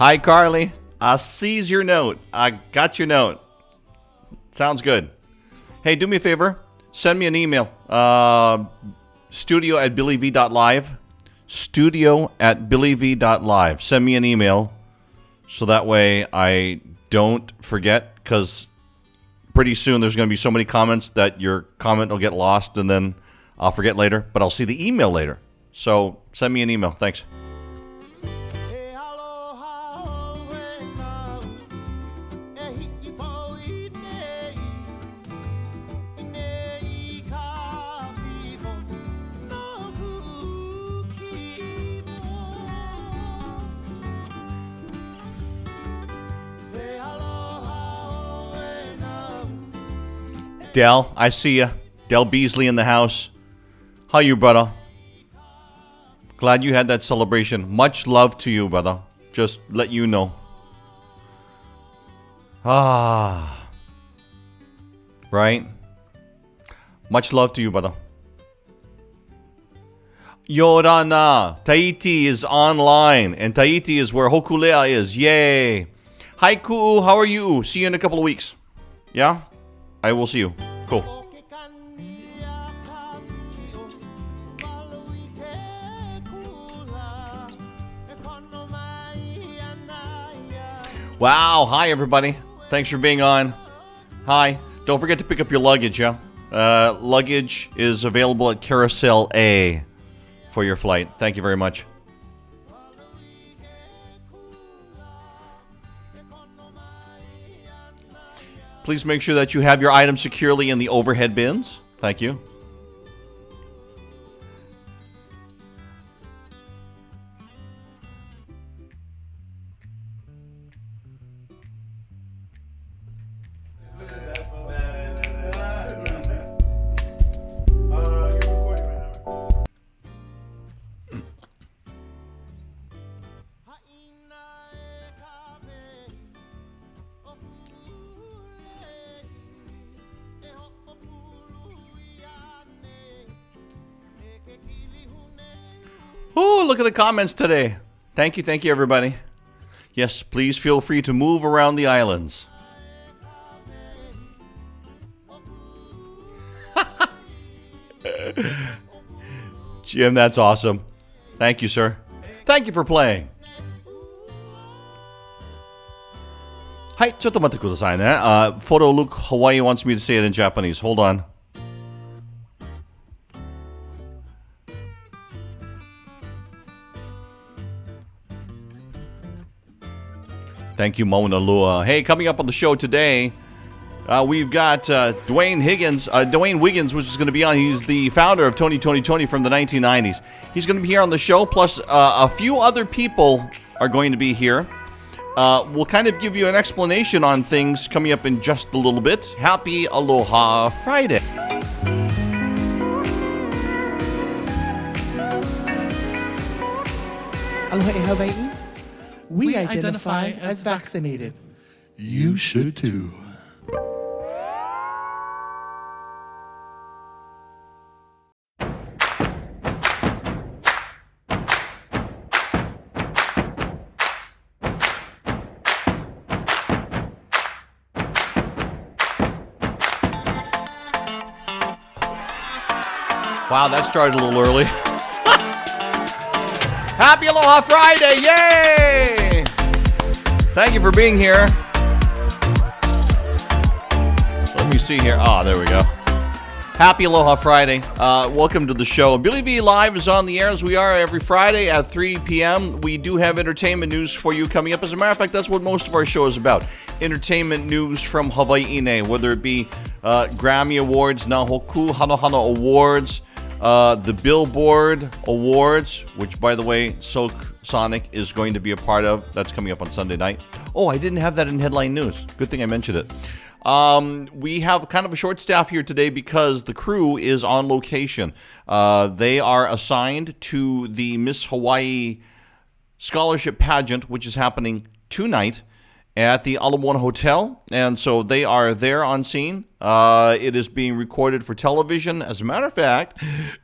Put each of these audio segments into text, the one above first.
Hi, Carly. I sees your note. I got your note. Sounds good. Hey, do me a favor. Send me an email. studio@billyv.live. studio@billyv.live. Send me an email so that way I don't forget, because pretty soon there's going to be so many comments that your comment will get lost and then I'll forget later, but I'll see the email later. So send me an email. Thanks. Dell, I see ya. Dell Beasley in the house. How you, brother? Glad you had that celebration. Much love to you, brother. Just let you know. Ah. Right? Much love to you, brother. Yorana. Tahiti is online. And Tahiti is where Hokulea is. Yay. Hi, Ku'u. How are you? See you in a couple of weeks. Yeah? I will see you. Cool. Wow. Hi, everybody. Thanks for being on. Hi. Don't forget to pick up your luggage, yeah? Luggage is available at Carousel A for your flight. Thank you very much. Please make sure that you have your items securely in the overhead bins. Thank you. Oh, look at the comments today. Thank you, everybody. Yes, please feel free to move around the islands. Jim, that's awesome. Thank you, sir. Thank you for playing. Hi, ちょっと待ってくださいね。Photo Luke Hawaii wants me to say it in Japanese. Hold on. Thank you, Mauna Lua. Hey, coming up on the show today, we've got Dwayne Wiggins, which is going to be on. He's the founder of Tony from the 1990s. He's going to be here on the show, plus a few other people are going to be here. We'll kind of give you an explanation on things coming up in just a little bit. Happy Aloha Friday. Aloha Hawaii. We identify as vaccinated. You should too. Wow, that started a little early. Happy Aloha Friday, yay! Thank you for being here. Let me see here. Ah, there we go. Happy Aloha Friday. Welcome to the show. Billy V Live is on the air as we are every Friday at 3 p.m. We do have entertainment news for you coming up. As a matter of fact, that's what most of our show is about. Entertainment news from Hawaii, whether it be Grammy Awards, Nahoku Hana Awards, the Billboard Awards, which, by the way, Silk Sonic is going to be a part of. That's coming up on Sunday night. Oh, I didn't have that in headline news. Good thing I mentioned it. We have kind of a short staff here today because the crew is on location. They are assigned to the Miss Hawaii Scholarship Pageant, which is happening tonight at the Ala Moana Hotel, and so they are there on scene. It is being recorded for television. As a matter of fact,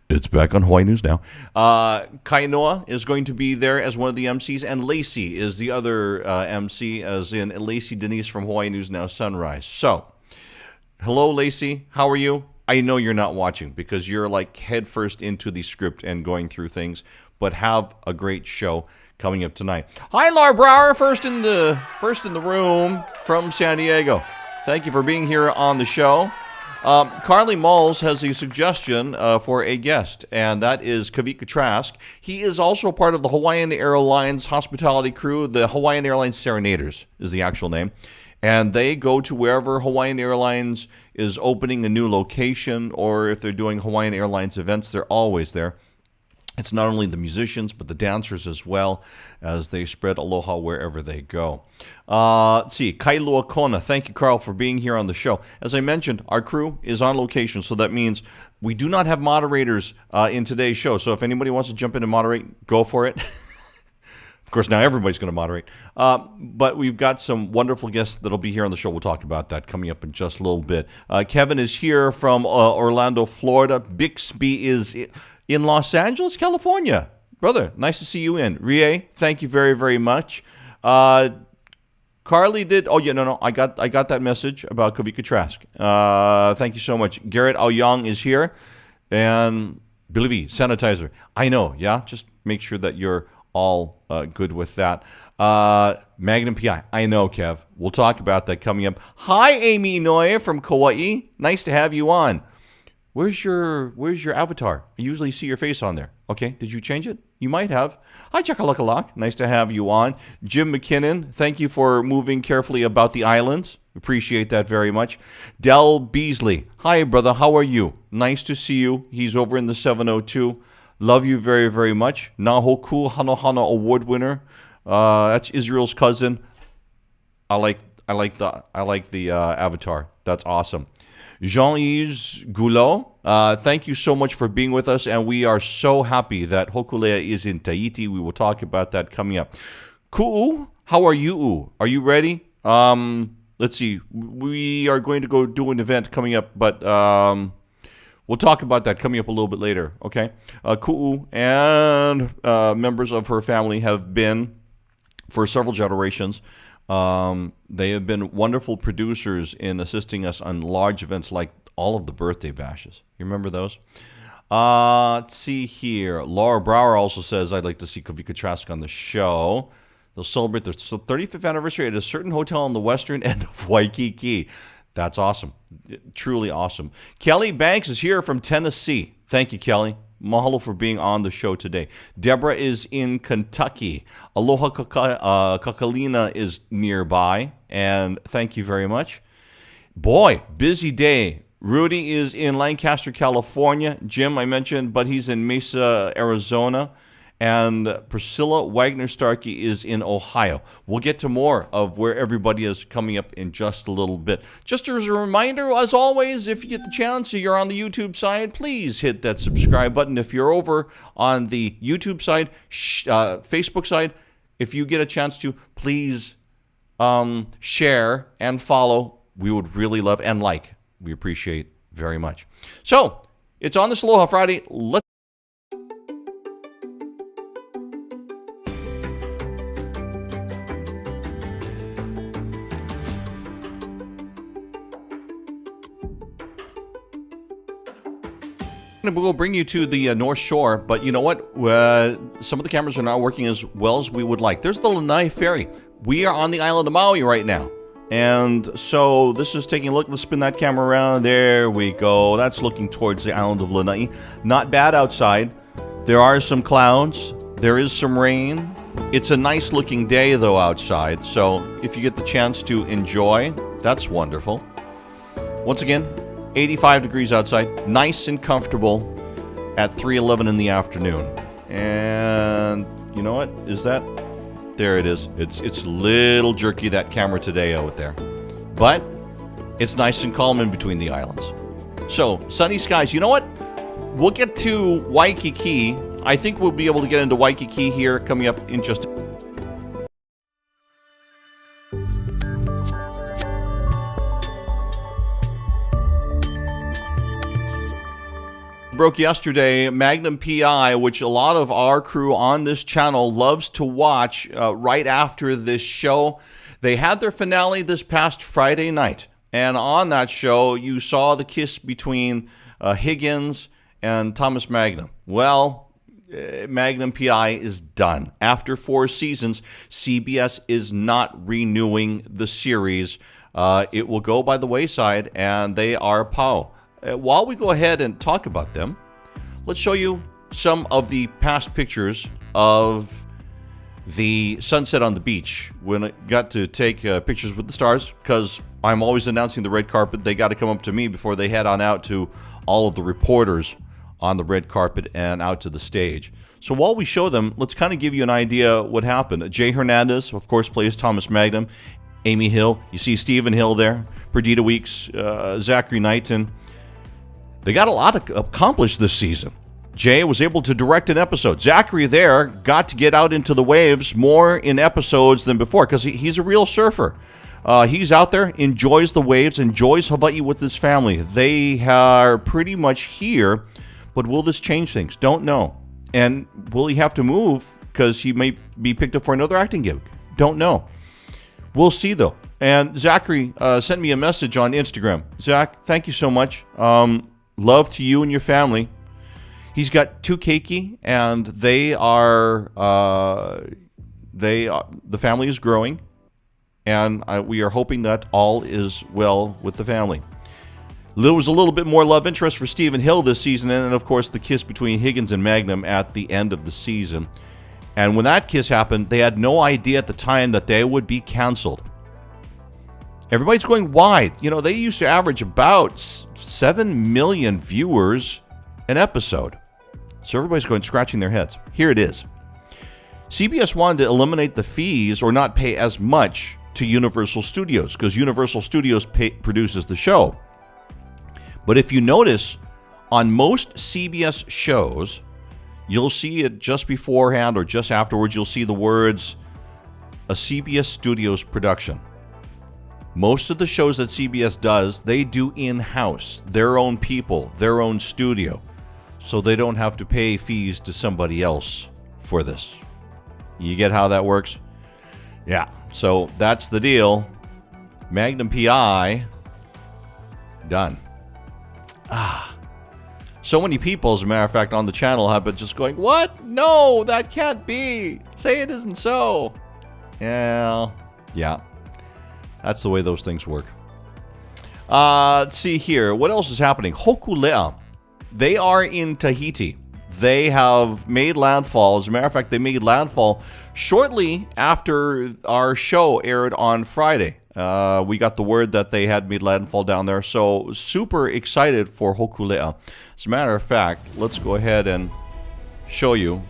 it's back on Hawaii News now. Kainoa is going to be there as one of the MCs, and Lacey is the other MC, as in Lacey Denise from Hawaii News Now Sunrise. So, hello, Lacey. How are you? I know you're not watching because you're like headfirst into the script and going through things, but have a great show coming up tonight. Hi, Laura Brower, first in the room from San Diego. Thank you for being here on the show. Carly Malls has a suggestion for a guest, and that is Kavika Trask. He is also part of the Hawaiian Airlines hospitality crew. The Hawaiian Airlines Serenaders is the actual name. And they go to wherever Hawaiian Airlines is opening a new location, or if they're doing Hawaiian Airlines events, they're always there. It's not only the musicians, but the dancers as well, as they spread aloha wherever they go. Let's see, Kailua Kona. Thank you, Carl, for being here on the show. As I mentioned, our crew is on location, so that means we do not have moderators in today's show. So if anybody wants to jump in and moderate, go for it. Of course, now everybody's going to moderate. But we've got some wonderful guests that'll be here on the show. We'll talk about that coming up in just a little bit. Kevin is here from Orlando, Florida. Bixby is in Los Angeles, California. Brother, nice to see you in. Rie, thank you very, very much. Carly did. Oh, yeah, no. I got that message about Kavika Trask. Thank you so much. Garrett Aoyang is here. And Billy V, sanitizer. I know, yeah? Just make sure that you're all good with that. Magnum PI. I know, Kev. We'll talk about that coming up. Hi, Amy Inoue from Kauai. Nice to have you on. Where's your avatar? I usually see your face on there. Okay, did you change it? You might have. Hi, Chakalakalak. Nice to have you on. Jim McKinnon, thank you for moving carefully about the islands. Appreciate that very much. Del Beasley. Hi, brother. How are you? Nice to see you. He's over in the 702. Love you very, very much. Nahoku Hana Award winner. That's Israel's cousin. I like the avatar. That's awesome. Jean-Yves Goulot, thank you so much for being with us, and we are so happy that Hokulea is in Tahiti. We will talk about that coming up. Ku'u, how are you? Are you ready? Let's see. We are going to go do an event coming up, but we'll talk about that coming up a little bit later, okay? Ku'u and members of her family have been, for several generations, they have been wonderful producers in assisting us on large events like all of the birthday bashes. You remember those? Let's see here. Laura Brower also says, I'd like to see Kavika Trask on the show. They'll celebrate their 35th anniversary at a certain hotel on the western end of Waikiki. That's awesome. Truly awesome. Kelly Banks is here from Tennessee. Thank you, Kelly. Mahalo for being on the show today. Deborah is in Kentucky. Aloha Kakalina is nearby, and thank you very much. Boy, busy day. Rudy is in Lancaster, California. Jim, I mentioned, but he's in Mesa, Arizona. And Priscilla Wagner-Starkey is in Ohio. We'll get to more of where everybody is coming up in just a little bit. Just as a reminder, as always, if you get the chance, you're on the YouTube side, please hit that subscribe button. If you're over on the YouTube side, Facebook side, if you get a chance to, please share and follow. We would really love, and like. We appreciate very much. So, it's on this Aloha Friday. Let's We'll bring you to the North Shore, but you know what? Some of the cameras are not working as well as we would like. There's the Lanai Ferry. We are on the island of Maui right now. And so this is taking a look. Let's spin that camera around. There we go. That's looking towards the island of Lanai. Not bad outside. There are some clouds. There is some rain. It's a nice looking day though outside. So if you get the chance to enjoy, that's wonderful. Once again, 85 degrees outside. Nice and comfortable at 3:11 in the afternoon. And you know what? Is that... There it is. It's a little jerky, that camera today out there. But it's nice and calm in between the islands. So, sunny skies. You know what? We'll get to Waikiki. I think we'll be able to get into Waikiki here coming up in just... Broke yesterday, Magnum PI, which a lot of our crew on this channel loves to watch right after this show. They had their finale this past Friday night, and on that show you saw the kiss between Higgins and Thomas Magnum. Well, Magnum PI is done. After 4 seasons, CBS is not renewing the series. It will go by the wayside, and they are POW. While we go ahead and talk about them, let's show you some of the past pictures of the sunset on the beach. When I got to take pictures with the stars, because I'm always announcing the red carpet, they got to come up to me before they head on out to all of the reporters on the red carpet and out to the stage. So while we show them, let's kind of give you an idea what happened. Jay Hernandez, of course, plays Thomas Magnum. Amy Hill, you see Stephen Hill there. Perdita Weeks, Zachary Knighton. They got a lot accomplished this season. Jay was able to direct an episode. Zachary there got to get out into the waves more in episodes than before because he's a real surfer. He's out there, enjoys the waves, enjoys Hawaii with his family. They are pretty much here, but will this change things? Don't know. And will he have to move because he may be picked up for another acting gig? Don't know. We'll see, though. And Zachary sent me a message on Instagram. Zach, thank you so much. Love to you and your family. He's got 2 keiki, and the family is growing, and we are hoping that all is well with the family. There was a little bit more love interest for Stephen Hill this season, and of course the kiss between Higgins and Magnum at the end of the season. And when that kiss happened, they had no idea at the time that they would be canceled. Everybody's going wide. You know, they used to average about 7 million viewers an episode. So everybody's going scratching their heads. Here it is. CBS wanted to eliminate the fees or not pay as much to Universal Studios because Universal Studios produces the show. But if you notice, on most CBS shows, you'll see it just beforehand or just afterwards, you'll see the words, a CBS Studios production. Most of the shows that CBS does, they do in-house, their own people, their own studio. So they don't have to pay fees to somebody else for this. You get how that works? Yeah, so that's the deal. Magnum PI, done. So many people, as a matter of fact, on the channel have been just going, what? No, that can't be. Say it isn't so. Yeah. That's the way those things work. Let's see here. What else is happening? Hokulea. They are in Tahiti. They have made landfall. As a matter of fact, they made landfall shortly after our show aired on Friday. We got the word that they had made landfall down there. So super excited for Hokulea. As a matter of fact, let's go ahead and show you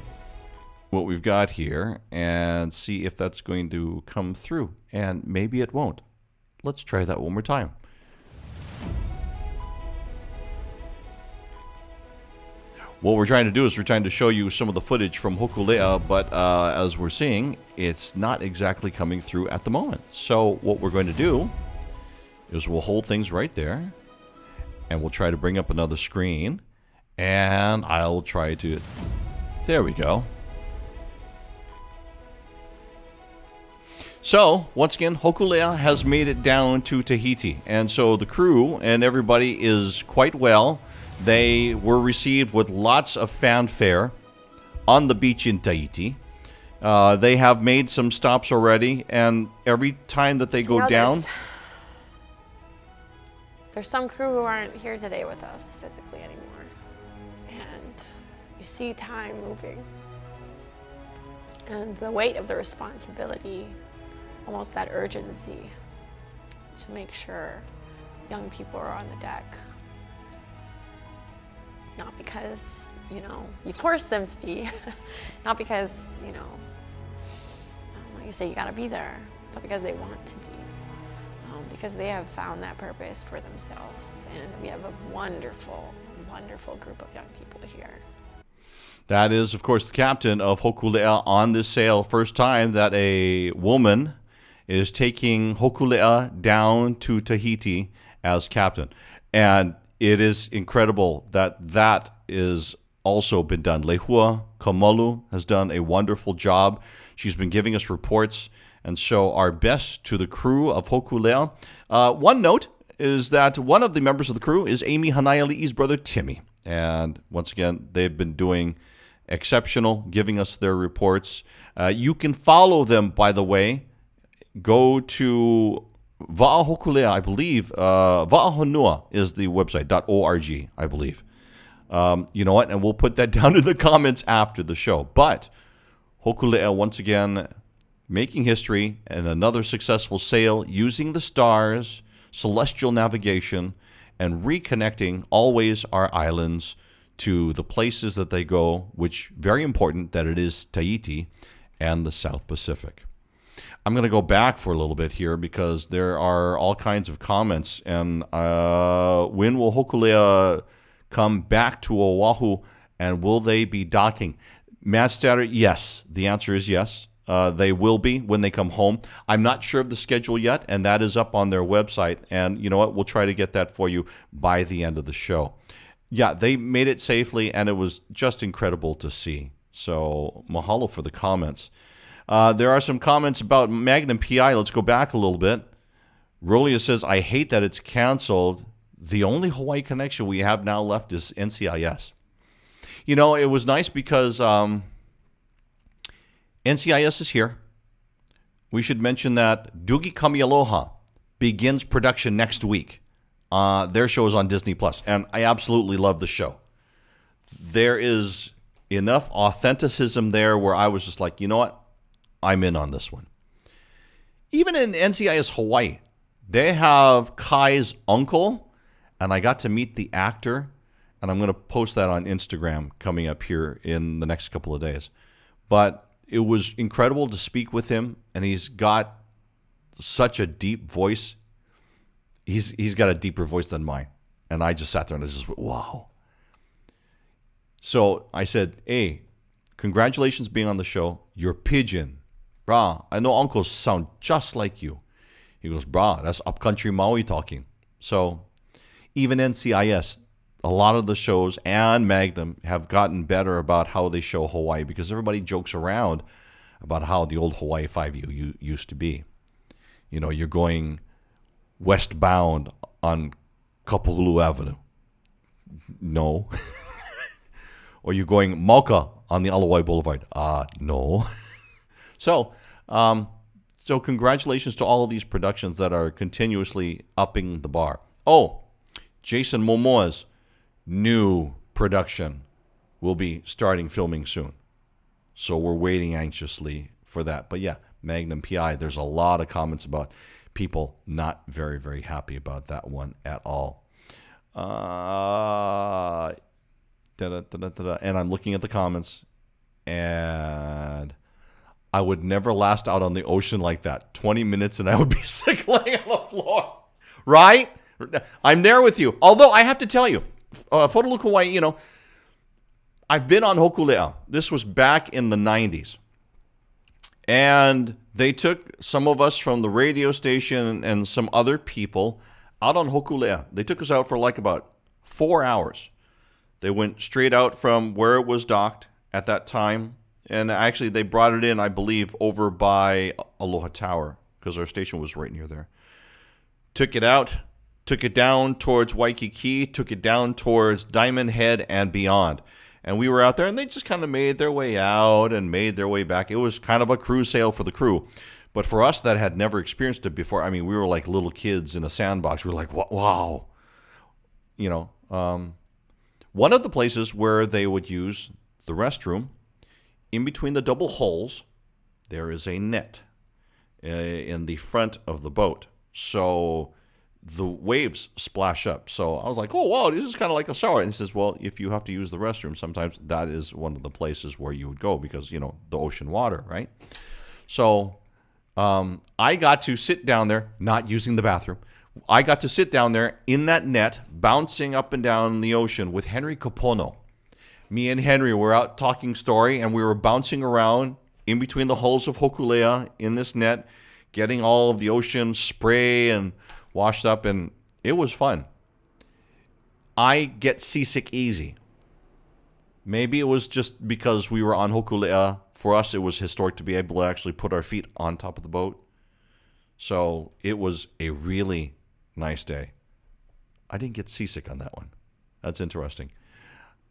what we've got here and see if that's going to come through. And maybe it won't. Let's try that one more time. What we're trying to do is we're trying to show you some of the footage from Hokulea, but as we're seeing, it's not exactly coming through at the moment. So what we're going to do is we'll hold things right there, and we'll try to bring up another screen, and I'll try to... There we go. So, once again, Hokulea has made it down to Tahiti, and so the crew and everybody is quite well. They were received with lots of fanfare on the beach in Tahiti. They have made some stops already, and every time that they go down... There's some crew who aren't here today with us physically anymore. And you see time moving. And the weight of the responsibility, almost that urgency to make sure young people are on the deck. Not because, you know, you force them to be, not because, you know, like you say, you gotta be there, but because they want to be. Because they have found that purpose for themselves. And we have a wonderful, wonderful group of young people here. That is, of course, the captain of Hokulea on this sail. First time that a woman is taking Hokulea down to Tahiti as captain. And it is incredible that that is also been done. Lehua Kamolu has done a wonderful job. She's been giving us reports, and so our best to the crew of Hokulea. One note is that one of the members of the crew is Amy Hanaiali'i's brother, Timmy. And once again, they've been doing exceptional, giving us their reports. You can follow them, by the way. Go to Va'a Hokulea, I believe. Va'ahonua is the website, .org, I believe. You know what? And we'll put that down in the comments after the show. But Hokulea, once again, making history and another successful sail using the stars, celestial navigation, and reconnecting always our islands to the places that they go, which very important that it is Tahiti and the South Pacific. I'm going to go back for a little bit here because there are all kinds of comments. And when will Hokulea come back to Oahu, and will they be docking? Matt Statter, yes. The answer is yes. They will be when they come home. I'm not sure of the schedule yet, and that is up on their website. And you know what? We'll try to get that for you by the end of the show. Yeah, they made it safely, and it was just incredible to see. So mahalo for the comments. There are some comments about Magnum PI. Let's go back a little bit. Rolia says, I hate that it's canceled. The only Hawaii connection we have now left is NCIS. You know, it was nice because... NCIS is here. We should mention that Dugi Kamialoha begins production next week. Their show is on Disney+, and I absolutely love the show. There is enough authenticism there where I was just like, you know what? I'm in on this one. Even in NCIS Hawaii, they have Kai's uncle, and I got to meet the actor, and I'm going to post that on Instagram coming up here in the next couple of days. But it was incredible to speak with him, and he's got such a deep voice. He's got a deeper voice than mine. And I just sat there and I just went, wow. So I said, hey, congratulations being on the show. You're Pigeon. Brah, I know uncles sound just like you. He goes, brah, that's upcountry Maui talking. So even NCIS, a lot of the shows and Magnum have gotten better about how they show Hawaii because everybody jokes around about how the old Hawaii 5U used to be. You know, you're going westbound on Kapolulu Avenue. No. Or you're going Mauka on the Alawai Boulevard. No. So congratulations to all of these productions that are continuously upping the bar. Oh, Jason Momoa's new production will be starting filming soon. So we're waiting anxiously for that. But yeah, Magnum PI, there's a lot of comments about people not very, very happy about that one at all. And I'm looking at the comments, and I would never last out on the ocean like that. 20 minutes and I would be sick laying on the floor. Right? I'm there with you. Although I have to tell you, Honolulu, Hawaii, you know, I've been on Hokulea. This was back in the 90s. And they took some of us from the radio station and some other people out on Hokulea. They took us out for like about 4 hours. They went straight out from where it was docked at that time. And actually, they brought it in, I believe, over by Aloha Tower because our station was right near there. Took it out. Took it down towards Waikiki, took it down towards Diamond Head and beyond. And we were out there, and they just kind of made their way out and made their way back. It was kind of a cruise sail for the crew. But for us that had never experienced it before, I mean, we were like little kids in a sandbox. We were like, wow. You know, one of the places where they would use the restroom, in between the double hulls, there is a net in the front of the boat. So the waves splash up. So I was like, oh, wow, this is kind of like a shower. And he says, well, if you have to use the restroom, sometimes that is one of the places where you would go because, you know, the ocean water, right? So I got to sit down there, not using the bathroom. I got to sit down there in that net, bouncing up and down the ocean with Henry Capono. Me and Henry were out talking story, and we were bouncing around in between the hulls of Hokulea in this net, getting all of the ocean spray and washed up, and it was fun. I get seasick easy. Maybe it was just because we were on Hokulea. For us, it was historic to be able to actually put our feet on top of the boat. So it was a really nice day. I didn't get seasick on that one. That's interesting.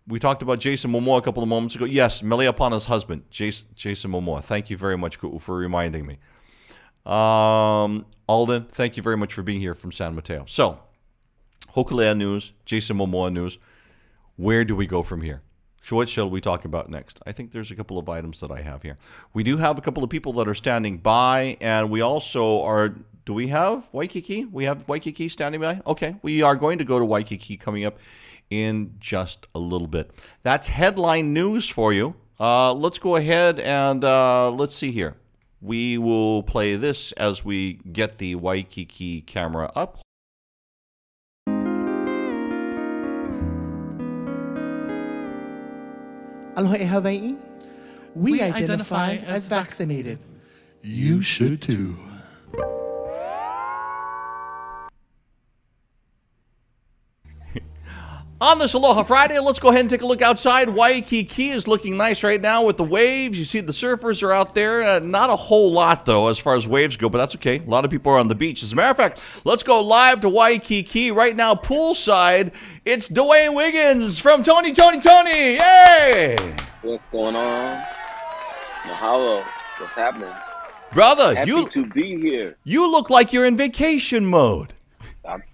We talked about Jason Momoa a couple of moments ago. Yes, Meleapana's husband, Jason Momoa. Thank you very much for reminding me. Alden, thank you very much for being here from San Mateo. So, Hokulea news, Jason Momoa news. Where do we go from here? What shall we talk about next? I think there's a couple of items that I have here. We do have a couple of people that are standing by, and we also are... Do we have Waikiki? We have Waikiki standing by? Okay, we are going to go to Waikiki coming up in just a little bit. That's headline news for you. Let's go ahead and let's see here. We will play this as we get the Waikiki camera up. Aloha Hawaii. We identify as vaccinated. You should too. On this Aloha Friday, let's go ahead and take a look outside. Waikiki is looking nice right now with the waves. You see the surfers are out there. Not a whole lot, though, as far as waves go, but that's okay. A lot of people are on the beach. As a matter of fact, let's go live to Waikiki. Right now, poolside, it's Dwayne Wiggins from Tony. Yay! What's going on? Mahalo. What's happening? Brother, Happy to be here. You look like you're in vacation mode.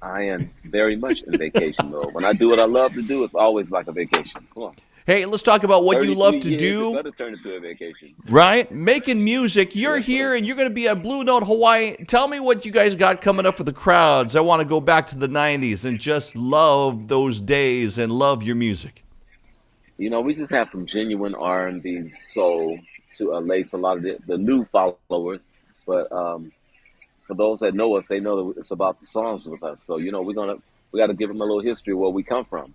I am very much in vacation mode. When I do what I love to do, it's always like a vacation. Come on. Hey, let's talk about what you love to do. Better turn into a vacation. Right? Making music. You're here and you're going to be at Blue Note Hawaii. Tell me what you guys got coming up for the crowds. I want to go back to the 90s and just love those days and love your music. You know, we just have some genuine R&B soul to lace a lot of the new followers. But for those that know us, they know that it's about the songs with us. So, you know, we got to give them a little history of where we come from.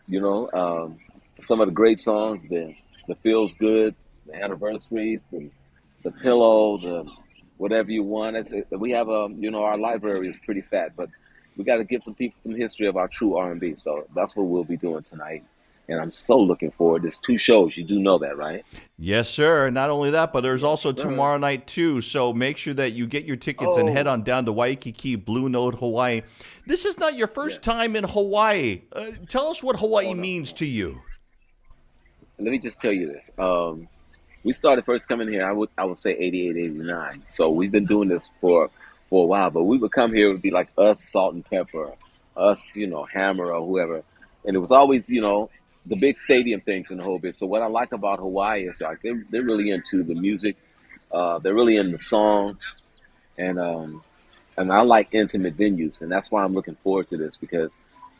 You know, some of the great songs, the Feels Good, the Anniversaries, the Pillow, the whatever you want. We have you know, our library is pretty fat, but we got to give some people some history of our true R&B. So that's what we'll be doing tonight. And I'm so looking forward. There's 2 shows. You do know that, right? Yes, sir. Not only that, but there's also tomorrow night, too. So make sure that you get your tickets and head on down to Waikiki, Blue Note, Hawaii. This is not your first time in Hawaii. Tell us what Hawaii means to you. Let me just tell you this. We started first coming here, I would say 88, 89. So we've been doing this for a while. But we would come here, it would be like us, Salt and Pepper, us, you know, Hammer or whoever. And it was always, you know, the big stadium things and the whole bit. So what I like about Hawaii is like they're really into the music. They're really into the songs. And I like intimate venues. And that's why I'm looking forward to this because,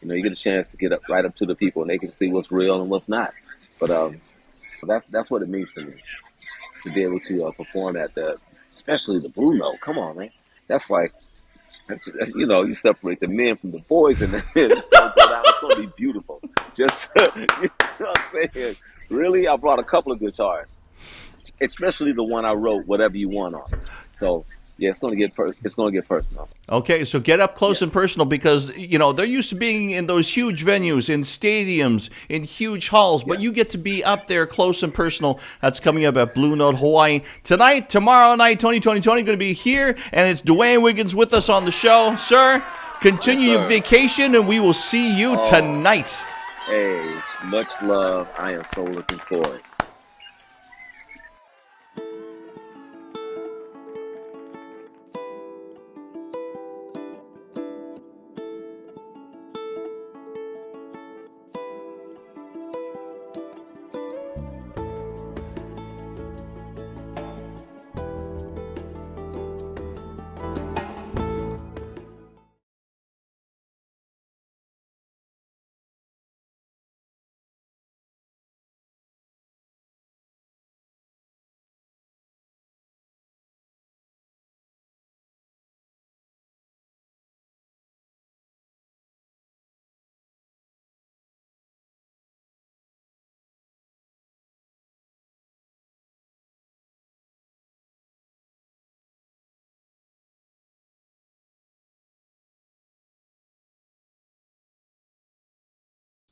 you know, you get a chance to get right up to the people and they can see what's real and what's not. But that's what it means to me to be able to perform at especially the Blue Note. Come on, man. That's like, you know, you separate the men from the boys and it's going to go down. It's going to be beautiful. Just, you know what I'm saying? Really, I brought a couple of guitars, especially the one I wrote, Whatever You Want on. So, yeah, it's going to get personal. Okay, so get up close and personal because, you know, they're used to being in those huge venues, in stadiums, in huge halls, but you get to be up there close and personal. That's coming up at Blue Note Hawaii. Tonight, tomorrow night, Tony going to be here, and it's Dwayne Wiggins with us on the show. Sir, continue your vacation, and we will see you tonight. Hey, much love. I am so looking forward.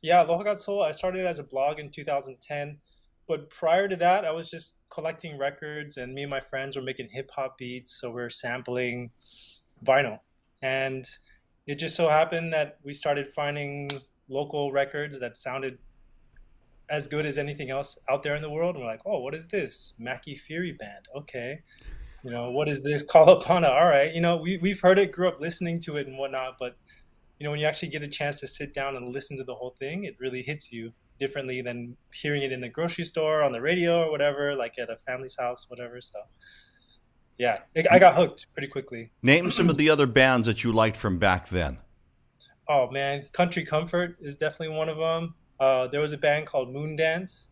Yeah, Aloha Got Soul, I started as a blog in 2010. But prior to that, I was just collecting records, and me and my friends were making hip hop beats. So we are sampling vinyl. And it just so happened that we started finding local records that sounded as good as anything else out there in the world. And we're like, oh, what is this? Mackie Fury Band. Okay. What is this? Call Upana. All right. We've heard it, grew up listening to it and whatnot. But, when you actually get a chance to sit down and listen to the whole thing, it really hits you differently than hearing it in the grocery store, on the radio or whatever, like at a family's house, whatever. So, yeah, I got hooked pretty quickly. Name some of the other bands that you liked from back then. Oh, man. Country Comfort is definitely one of them. There was a band called Moondance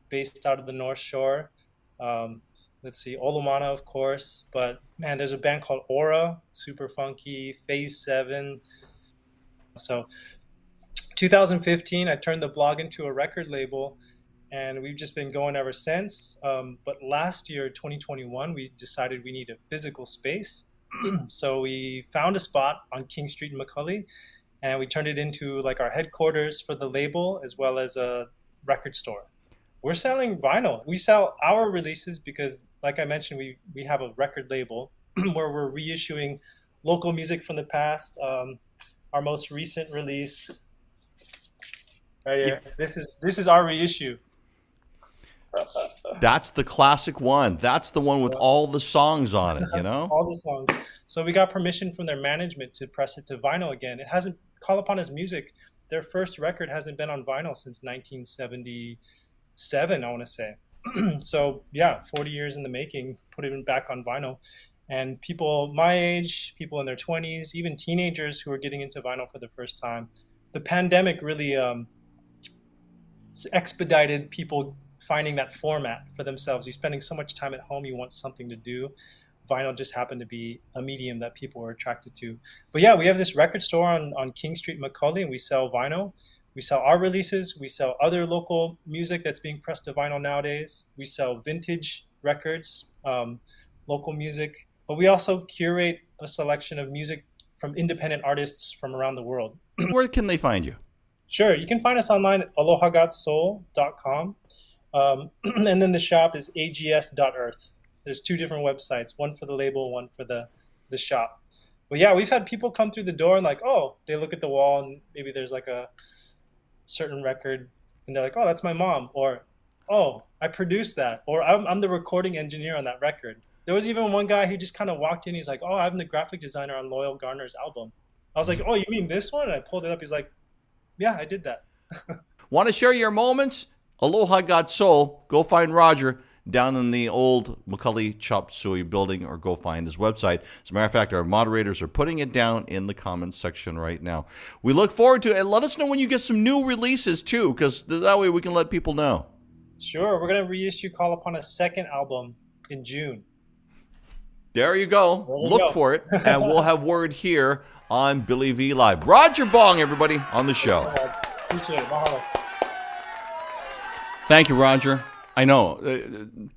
based out of the North Shore. Let's see, Olumana, of course. But, man, there's a band called Aura, super funky, Phase 7. So 2015, I turned the blog into a record label, and we've just been going ever since. But last year, 2021, we decided we need a physical space. So we found a spot on King Street in McCully, and we turned it into like our headquarters for the label as well as a record store. We're selling vinyl. We sell our releases because, like I mentioned, we have a record label where we're reissuing local music from the past. Our most recent release right here. Yeah. This is our reissue. That's the classic one. That's the one with all the songs on it, All the songs. So we got permission from their management to press it to vinyl again. It hasn't, Call Upon His Music, their first record hasn't been on vinyl since 1977, I want to say. So yeah, 40 years in the making, put it back on vinyl. And people my age, people in their 20s, even teenagers who are getting into vinyl for the first time. The pandemic really expedited people finding that format for themselves. You're spending so much time at home, you want something to do. Vinyl just happened to be a medium that people were attracted to. But yeah, we have this record store on King Street, McCully, and we sell vinyl. We sell our releases. We sell other local music that's being pressed to vinyl nowadays. We sell vintage records, local music. But we also curate a selection of music from independent artists from around the world. Where can they find you? Sure. You can find us online at alohagotsoul.com. And then the shop is ags.earth. There's two different websites, one for the label, one for the shop. But yeah, we've had people come through the door and like, oh, they look at the wall and maybe there's like a certain record and they're like, oh, that's my mom. Or, oh, I produced that. Or I'm the recording engineer on that record. There was even one guy who just kind of walked in. He's like, oh, I'm the graphic designer on Loyal Garner's album. I was like, oh, you mean this one? And I pulled it up. He's like, yeah, I did that. Want to share your moments? Aloha Got Soul. Go find Roger down in the old McCully Chop Suey building, or go find his website. As a matter of fact, our moderators are putting it down in the comments section right now. We look forward to it. And let us know when you get some new releases, too, because that way we can let people know. Sure. We're going to reissue Call Upon a second album in June. There you go. Look for it, and we'll have word here on Billy V Live. Roger Bong, everybody, on the show. Appreciate it. Mahalo. Thank you, Roger. I know.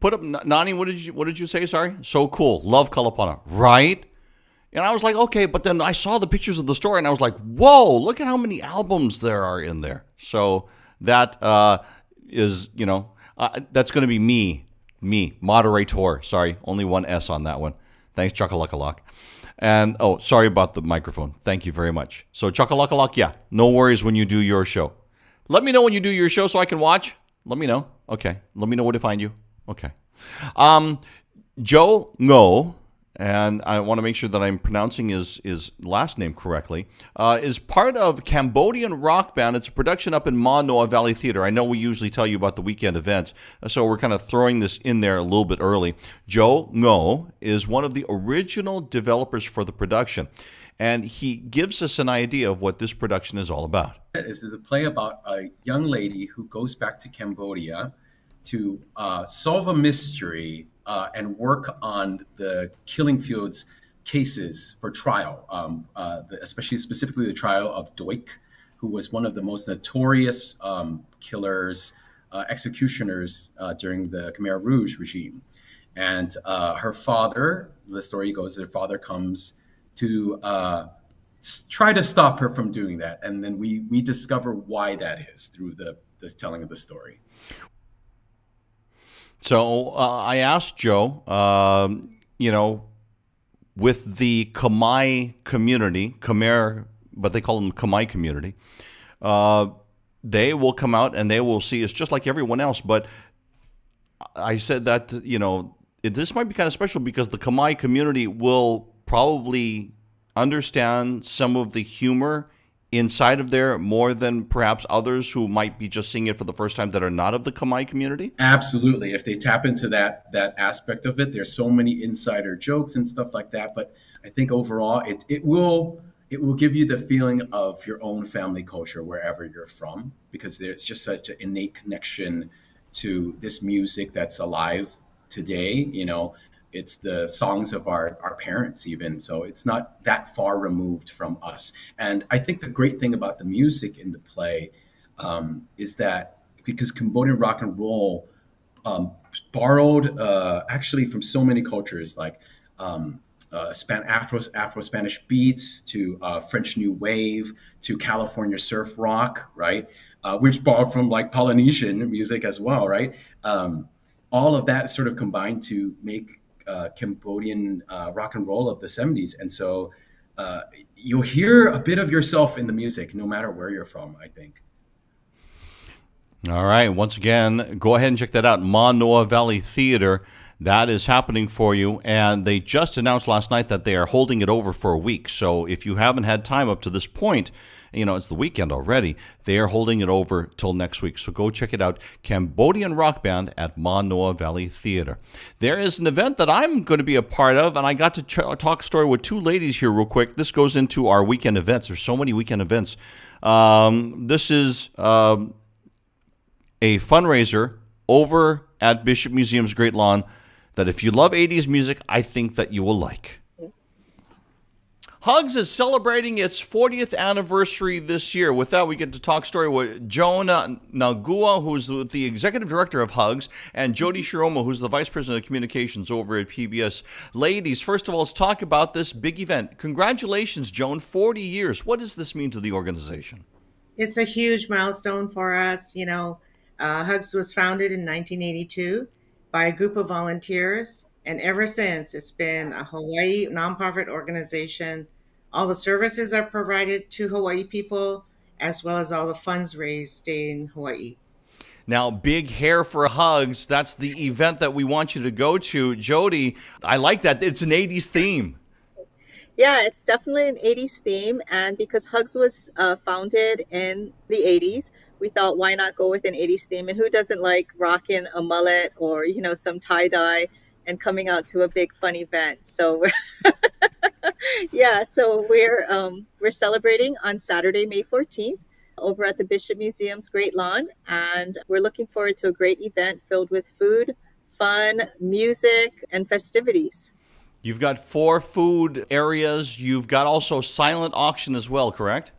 Put up, Nani. What did you say? Sorry. So cool. Love Kalapana. Right. And I was like, okay, but then I saw the pictures of the store, and I was like, whoa! Look at how many albums there are in there. So that is, that's going to be me, moderator. Sorry, only one S on that one. Thanks, Chuckalackalak. And, oh, sorry about the microphone. Thank you very much. So, Chuckalackalak, yeah, no worries when you do your show. Let me know when you do your show so I can watch. Let me know. Okay. Let me know where to find you. Okay. Joe Ngo, and I want to make sure that I'm pronouncing his last name correctly, is part of Cambodian rock band. It's a production up in Manoa Valley Theater. I know we usually tell you about the weekend events, so we're kind of throwing this in there a little bit early. Joe Ngo is one of the original developers for the production, and he gives us an idea of what this production is all about. This is a play about a young lady who goes back to Cambodia to solve a mystery and work on the Killing Fields cases for trial, especially specifically the trial of Doik, who was one of the most notorious killers, executioners during the Khmer Rouge regime. And her father, the story goes, her father comes to try to stop her from doing that. And then we discover why that is through this telling of the story. So I asked Joe, with the Khmer community, Khmer, but they call them Khmer community, they will come out and they will see us just like everyone else. But I said that, this might be kind of special because the Khmer community will probably understand some of the humor inside of there more than perhaps others who might be just seeing it for the first time that are not of the Khmer community? Absolutely. If they tap into that aspect of it, there's so many insider jokes and stuff like that. But I think overall, it will give you the feeling of your own family culture wherever you're from, because there's just such an innate connection to this music that's alive today. It's the songs of our parents even. So it's not that far removed from us. And I think the great thing about the music in the play is that because Cambodian rock and roll borrowed actually from so many cultures, like Afro-Spanish beats to French New Wave to California surf rock, right? Which borrowed from like Polynesian music as well, right? All of that sort of combined to make Cambodian rock and roll of the 70s. And so you'll hear a bit of yourself in the music, no matter where you're from, I think. All right. Once again, go ahead and check that out. Manoa Valley Theater. That is happening for you. And they just announced last night that they are holding it over for a week. So if you haven't had time up to this point, it's the weekend already. They are holding it over till next week. So go check it out. Cambodian Rock Band at Manoa Valley Theater. There is an event that I'm going to be a part of, and I got to talk story with two ladies here real quick. This goes into our weekend events. There's so many weekend events. This is a fundraiser over at Bishop Museum's Great Lawn that if you love 80s music, I think that you will like. Hugs is celebrating its 40th anniversary this year. With that, we get to talk story with Joan Nagua, who's the executive director of Hugs, and Jody Shiroma, who's the vice president of communications over at PBS. Ladies, first of all, let's talk about this big event. Congratulations, Joan, 40 years. What does this mean to the organization? It's a huge milestone for us. Hugs was founded in 1982 by a group of volunteers, and ever since, it's been a Hawaii nonprofit organization. All the services are provided to Hawaii people, as well as all the funds raised stay in Hawaii. Now, Big Hair for Hugs, that's the event that we want you to go to. Jody, I like that. It's an 80s theme. Yeah, it's definitely an 80s theme. And because Hugs was founded in the 80s, we thought, why not go with an 80s theme? And who doesn't like rocking a mullet or, some tie-dye and coming out to a big fun event? So so we're celebrating on Saturday, May 14th over at the Bishop Museum's Great Lawn. And we're looking forward to a great event filled with food, fun, music, and festivities. You've got 4 food areas. You've got also silent auction as well, correct?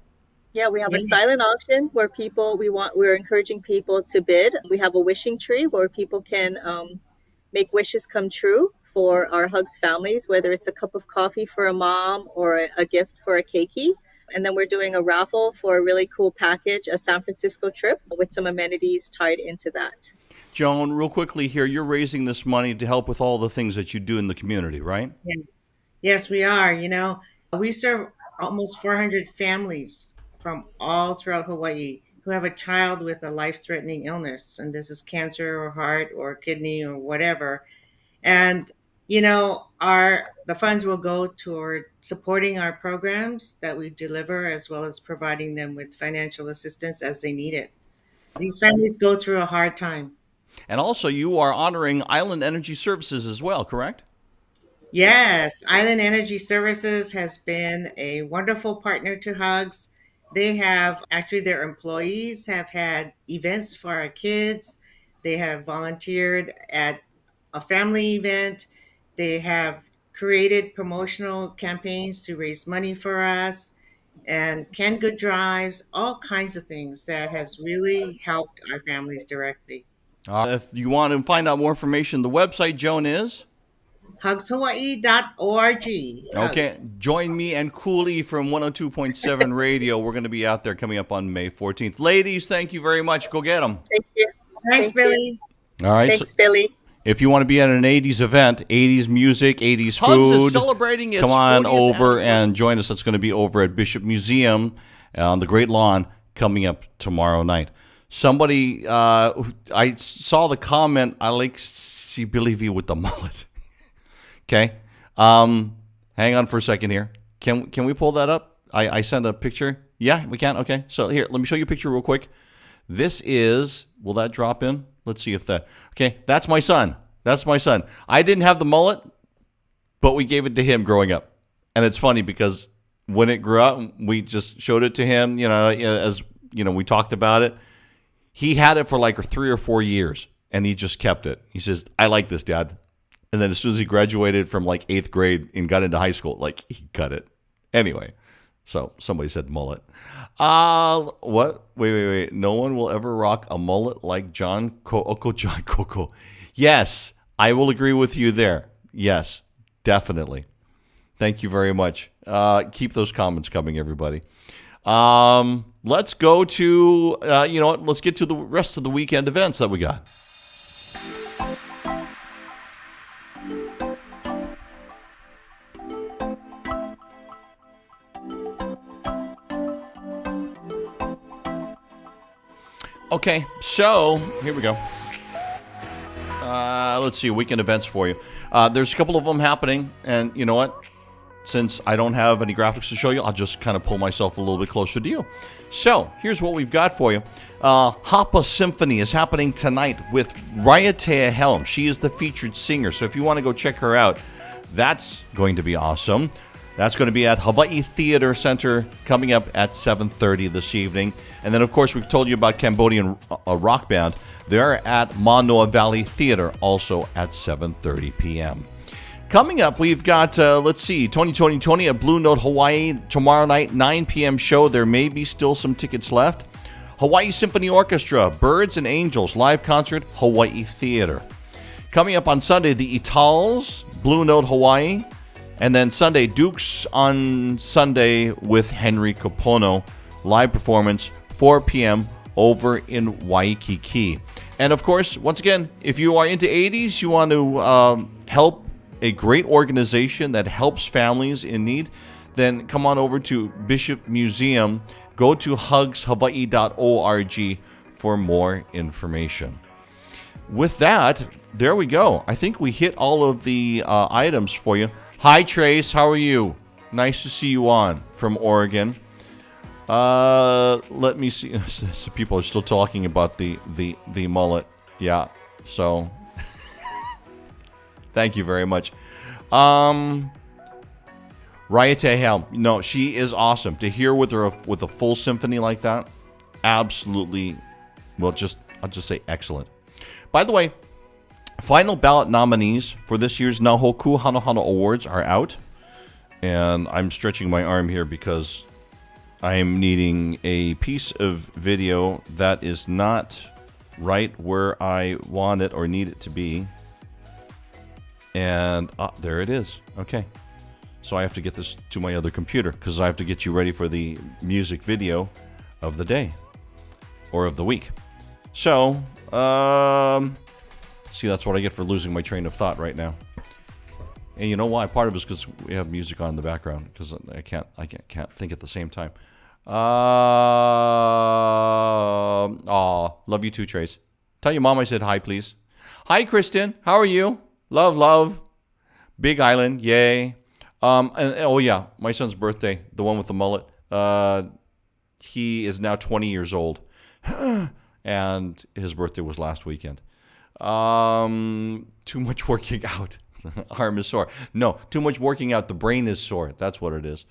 Yeah, we have a silent auction where we're encouraging people to bid. We have a wishing tree where people can make wishes come true for our Hugs families, whether it's a cup of coffee for a mom or a gift for a keiki. And then we're doing a raffle for a really cool package, a San Francisco trip with some amenities tied into that. Joan, real quickly here, you're raising this money to help with all the things that you do in the community, right? Yes, we are. We serve almost 400 families from all throughout Hawaii who have a child with a life-threatening illness, and this is cancer or heart or kidney or whatever. And the funds will go toward supporting our programs that we deliver, as well as providing them with financial assistance as they need it. These families go through a hard time. And also, you are honoring Island Energy Services as well, correct? Yes, Island Energy Services has been a wonderful partner to Hugs. They have actually, their employees have had events for our kids. They have volunteered at a family event. They have created promotional campaigns to raise money for us and canned good drives, all kinds of things that has really helped our families directly. If you want to find out more information, the website, Joan, is? HugsHawaii.org. Okay, Hugs. join me and Cooley from 102.7 Radio. We're going to be out there coming up on May 14th. Ladies, thank you very much. Go get them. Thank you. Thanks, Thank you. Billy. All right. Thanks, So Billy. if you want to be at an 80s event, 80s music, 80s Hugs is food, celebrating its come on 40th over anniversary. and join us. That's going to be over at Bishop Museum on the Great Lawn coming up tomorrow night. Somebody, I saw the comment, I like see Billy V with the mullet. Okay. Hang on for a second here. Can we pull that up? I sent a picture. Yeah, we can. Okay. So here, let me show you a picture real quick. This is, will that drop in? Let's see if that, okay. That's my son. That's my son. I didn't have the mullet, but we gave it to him growing up. And it's funny because when it grew up, we just showed it to him, as, we talked about it. He had it for like 3 or 4 years and he just kept it. He says, I like this, Dad. And then as soon as he graduated from like 8th grade and got into high school, like he cut it. Anyway, so somebody said mullet. What? Wait. No one will ever rock a mullet like John Coco. Yes, I will agree with you there. Yes, definitely. Thank you very much. Keep those comments coming, everybody. Let's go to, let's get to the rest of the weekend events that we got. Okay, so here we go. Let's see, weekend events for you. There's a couple of them happening, and you know what? Since I don't have any graphics to show you, I'll just kind of pull myself a little bit closer to you. So, here's what we've got for you. Hapa Symphony is happening tonight with Raiatea Helm. She is the featured singer, so if you want to go check her out, that's going to be awesome. That's going to be at Hawaii Theater Center coming up at 7:30 this evening. And then, of course, we've told you about Cambodian rock band. They're at Manoa Valley Theater, also at 7:30 p.m. Coming up, we've got, 2020 at Blue Note Hawaii. Tomorrow night, 9 p.m. show. There may be still some tickets left. Hawaii Symphony Orchestra, Birds and Angels, live concert, Hawaii Theater. Coming up on Sunday, the Itals, Blue Note Hawaii. And then Sunday, Dukes on Sunday with Henry Kapono. Live performance, 4 p.m. over in Waikiki. And of course, once again, if you are into 80s, you want to help a great organization that helps families in need, then come on over to Bishop Museum. Go to hugshawaii.org for more information. With that, there we go. I think we hit all of the items for you. Hi, Trace. How are you? Nice to see you on from Oregon. Let me see. So people are still talking about the mullet. Yeah. So, thank you very much. Raiatea Helm. No, she is awesome. To hear with her with a full symphony like that, absolutely. Well, I'll just say excellent. By the way, final ballot nominees for this year's Nahoku Hanohano Awards are out. And I'm stretching my arm here because I'm needing a piece of video that is not right where I want it or need it to be. And there it is. Okay. So I have to get this to my other computer because I have to get you ready for the music video of the day or of the week. So, see, that's what I get for losing my train of thought right now. And you know why? Part of it is because we have music on in the background because I can't think at the same time. Love you too, Trace. Tell your mom I said hi, please. Hi, Kristen. How are you? Love, love. Big Island. Yay. And oh, yeah. My son's birthday. The one with the mullet. He is now 20 years old. And his birthday was last weekend. Too much working out. Arm is sore. No, too much working out. The brain is sore. That's what it is.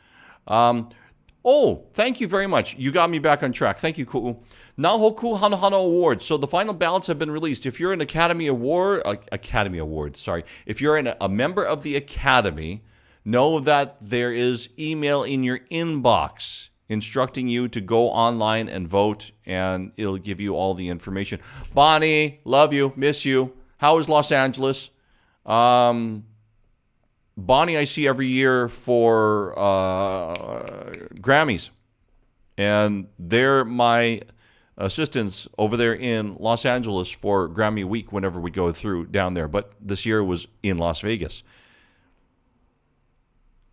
Thank you very much. You got me back on track. Thank you, Ku'u. Nahoku Hanohano Awards. So the final ballots have been released. If you're an Academy Award, if you're a member of the Academy, know that there is email in your inbox instructing you to go online and vote, and it'll give you all the information. Bonnie, love you, miss you. How is Los Angeles? Bonnie, I see every year for Grammys, and they're my assistants over there in Los Angeles for Grammy Week whenever we go through down there. But this year was in Las Vegas.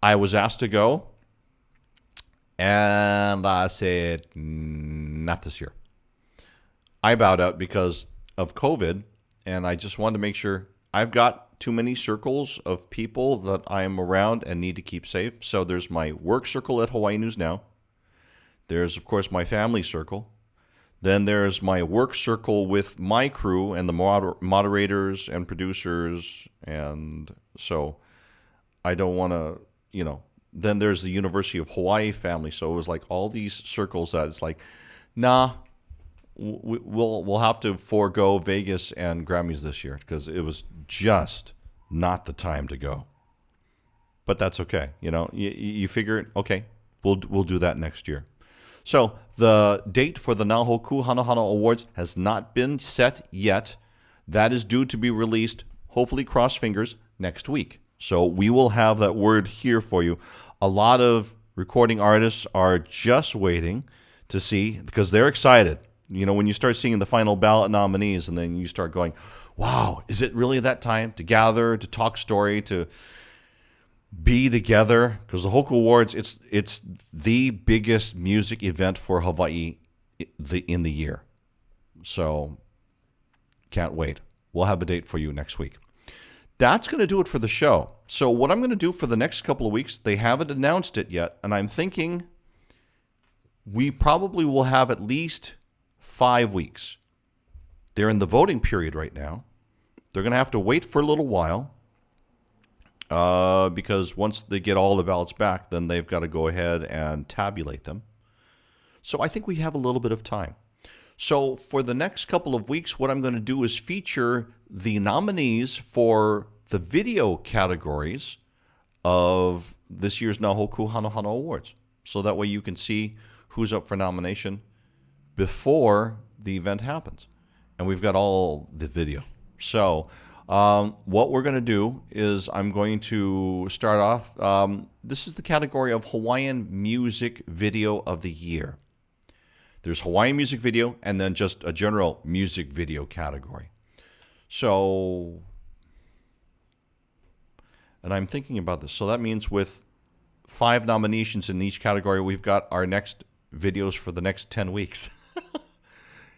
I was asked to go, and I said, not this year. I bowed out because of COVID, and I just wanted to make sure I've got too many circles of people that I am around and need to keep safe. So there's my work circle at Hawaii News Now. There's, of course, my family circle. Then there's my work circle with my crew and the moderators and producers. And so I don't want to, Then there's the University of Hawaii family. So it was like all these circles that it's like, nah, we'll have to forego Vegas and Grammys this year because it was just not the time to go. But that's okay. You figure, okay, we'll do that next year. So the date for the Nahoku Hanohano Awards has not been set yet. That is due to be released, hopefully cross fingers, next week. So we will have that word here for you. A lot of recording artists are just waiting to see because they're excited. When you start seeing the final ballot nominees and then you start going, wow, is it really that time to gather, to talk story, to be together? Because the Hoku Awards, it's the biggest music event for Hawaii in the year. So can't wait. We'll have a date for you next week. That's going to do it for the show. So what I'm going to do for the next couple of weeks, they haven't announced it yet, and I'm thinking we probably will have at least 5 weeks. They're in the voting period right now. They're going to have to wait for a little while because once they get all the ballots back, then they've got to go ahead and tabulate them. So I think we have a little bit of time. So for the next couple of weeks, what I'm going to do is feature the nominees for the video categories of this year's Nahoku Hanohano Awards. So that way you can see who's up for nomination before the event happens. And we've got all the video. So what we're going to do is I'm going to start off. This is the category of Hawaiian Music Video of the Year. There's Hawaiian music video and then just a general music video category. So, and I'm thinking about this. So that means with 5 nominations in each category, we've got our next videos for the next 10 weeks.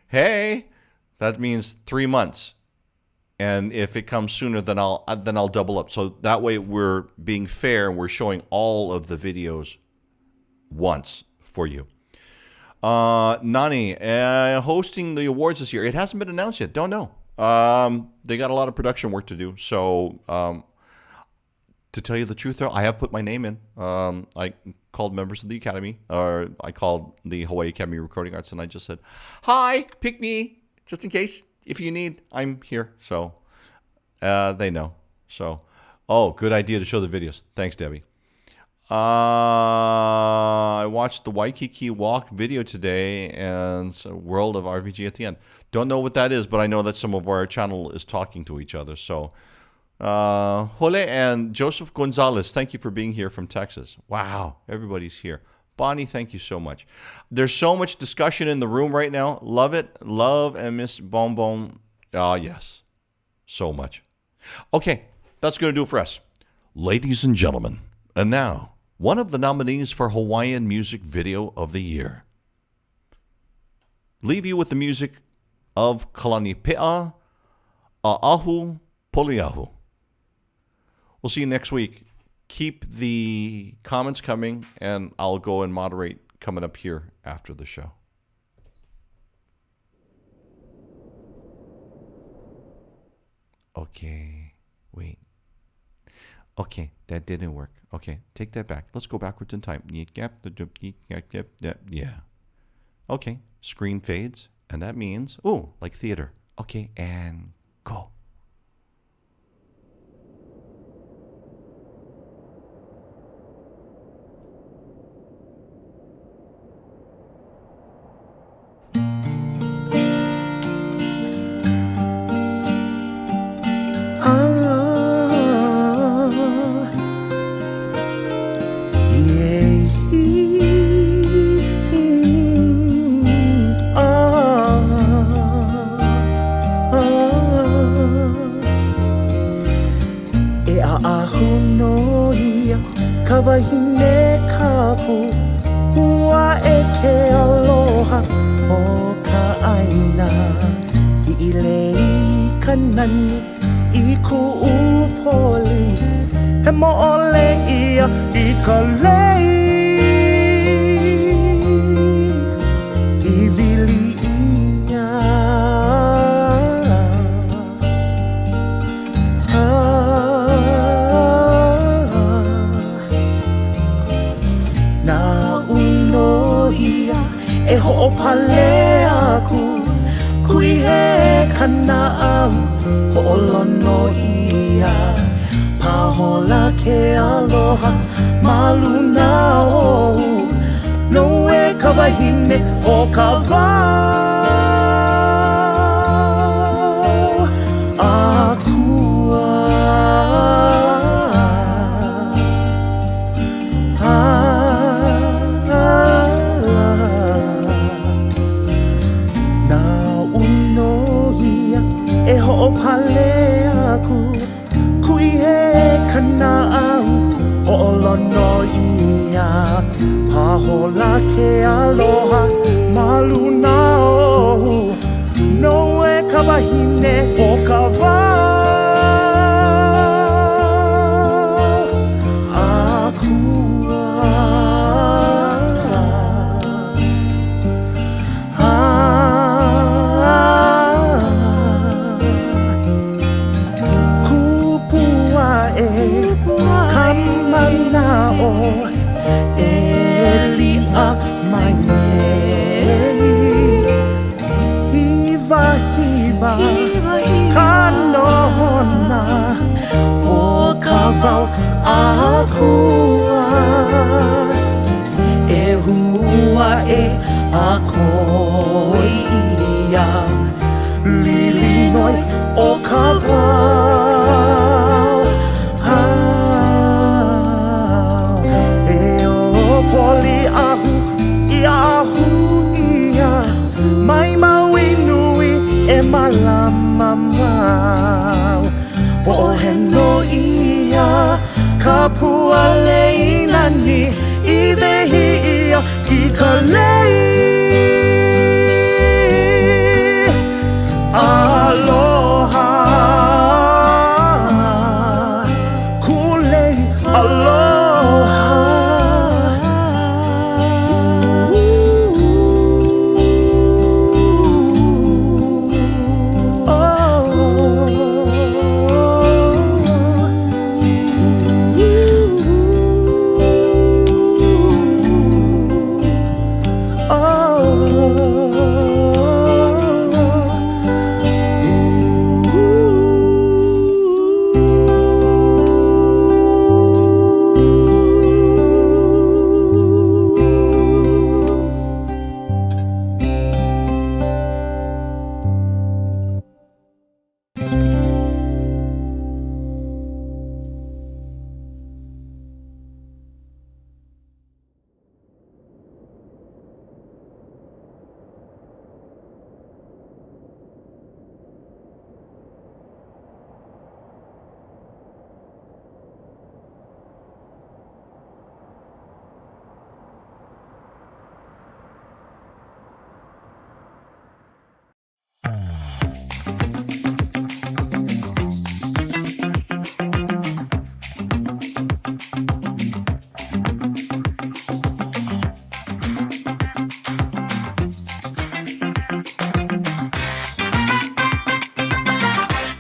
Hey, that means 3 months. And if it comes sooner, then I'll double up. So that way we're being fair and we're showing all of the videos once for you. Nani, hosting the awards this year. It hasn't been announced yet. Don't know. They got a lot of production work to do. So to tell you the truth, though, I have put my name in. I called members of the Academy, or I called the Hawaii Academy of Recording Arts, and I just said, hi, pick me, just in case. If you need, I'm here. So they know. So, good idea to show the videos. Thanks, Debbie. I watched the Waikiki Walk video today and World of RVG at the end. Don't know what that is, but I know that some of our channel is talking to each other. So, Jole and Joseph Gonzalez, thank you for being here from Texas. Wow, everybody's here. Bonnie, thank you so much. There's so much discussion in the room right now. Love it. Love and miss Bon Bon. Yes, so much. Okay, that's going to do it for us. Ladies and gentlemen, and now, one of the nominees for Hawaiian Music Video of the Year. Leave you with the music of Kalanipe'a A'ahu Poliahu. We'll see you next week. Keep the comments coming, and I'll go and moderate coming up here after the show. Okay, wait. Okay, that didn't work. Okay, take that back. Let's go backwards in time. Yeah. Okay, screen fades, and that means, oh, like theater. Okay, and go. Kawahine kapu Ua e ke aloha o ka aina I ilei kanani I ku upoli He mo'ole ia I ka lei I vili ia E ho'opale aku Kui he kana'au Ho'olono ia Pahola ke aloha Maluna o No e kawahine o ka wau Akua E ho'opale aku Kui he kana'au Ho'olono ia Pahola ke aloha Maluna o No e kawahine o ka wau Akua Kamana'o Elia mai nei Hiva hiva Kanohona O ka wau akua E hua e akoi ia Lili noi o ka wau Poli ahu, ia ahu ia Mai maui nui e malama mau Ho'oheno ia Ka pua leinani I vehi ia I ka lei